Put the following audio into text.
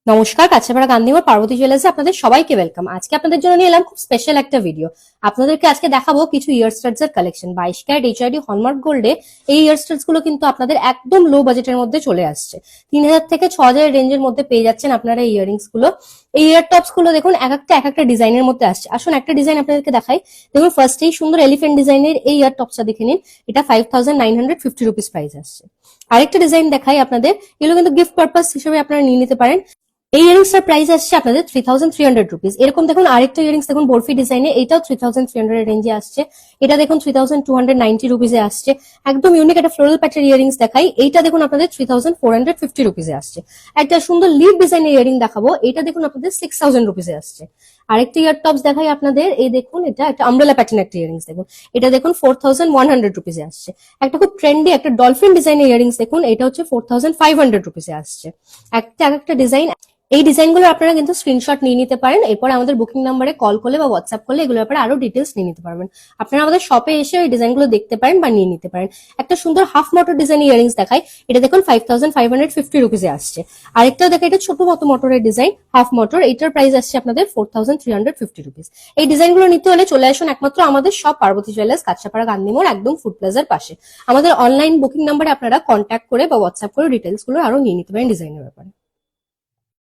নমস্কার, কাছাপাড়া গান্ধীমোড় পার্বতী জুয়েলার্সে আপনাদের সবাইকে ওয়েলকাম। আজকে আপনাদের জন্য নিয়ে এলাম খুব স্পেশাল একটা ভিডিও। আপনাদেরকে আজকে দেখাবো কিছু ইয়ারস্টাডস এর কালেকশন। 22 ক্যারেট এইচআইডি হলমার্ক গোল্ডে এই ইয়ারস্টাডস গুলো কিন্তু আপনাদের একদম লো বাজেটের মধ্যে চলে আসছে। 3000 থেকে 6000 রেঞ্জের মধ্যে পেয়ে যাচ্ছেন আপনারা এই ইয়ারিংস গুলো। এই ইয়ার টপস গুলো দেখুন এক একটা ডিজাইনের মধ্যে আসছে। আসুন একটা ডিজাইন আপনাদেরকে দেখাই। দেখুন ফার্স্টেই সুন্দর এলিফেন্ট ডিজাইনের এই ইয়ার টপসটা দেখে নিন। এটা 5950 রুপিস প্রাইস আসছে। আরেকটা ডিজাইন দেখাই আপনাদের, এগুলো কিন্তু গিফট পারপাস হিসেবে আপনারা নিয়ে নিতে পারেন। এই ইয়ারিংস এর প্রাইস আসছে আপনাদের 3300 রুপিস। এরকম দেখুন আরেকটা ইয়ারিংস দেখুন বরফি ডিজাইনে, এটাও 3300 এর রেঞ্জে আসছে। এটা দেখুন 3290 রুপিসে আসছে। একদম ইউনিক একটা ফ্লোরাল প্যাটার্ন ইয়ারিংস দেখাই, এইটা দেখুন আপনাদের 3450 রুপিসে আসছে। একটা সুন্দর লিভ ডিজাইনের ইয়ারিং দেখাবো, এটা দেখুন আপনাদের 6000 রুপিসে আসছে। আরেকটা ইয়ার টপস দেখাই আপনাদের, এই দেখুন এটা একটা আমব্রেলা প্যাটার্ন একটা ইয়ারিংস দেখুন, এটা দেখুন 4100 রুপিসে আসছে। একটা খুব ট্রেন্ডি একটা ডলফিন ডিজাইনের ইয়ারিংস দেখুন, এটা হচ্ছে 4500 রুপিসে আসছে। একটা ডিজাইন, এই ডিজাইনগুলো আপনারা কিন্তু স্ক্রিনশট নিয়ে নিতে পারেন, এরপর আমাদের বুকিং নাম্বারে কল করলে বা হোয়াটসঅ্যাপ করলে এগুলোর ব্যাপারে আরো ডিটেলস নিয়ে নিতে পারবেন। আপনারা আমাদের শপে এসে ওই ডিজাইনগুলো দেখতে পারেন বা নিয়ে নিতে পারেন। একটা সুন্দর হাফ মোটর ডিজাইন ইয়ারিংস দেখাই, এটা দেখুন 5550 রুপিসে আসছে। আরেকটাও দেখা, এটা ছোট মতো মোটরের ডিজাইন হাফ মোটর, এটার প্রাইস আসছে আপনাদের 4350 রুপিস। এই ডিজাইনগুলো নিতে হলে চলে আসুন একমাত্র আমাদের শপ পার্বতী জুয়েলার্স, কাছাপাড়া গান্ধীমোড়, একদম ফুড প্লাজার পাশে। আমাদের অনলাইন বুকিং নাম্বারে আপনারা কন্ট্যাক্ট করে বা হোয়াটসঅ্যাপ করে ডিটেলস গুলো আরো নিয়ে নিতে পারেন ডিজাইনের ব্যাপারে।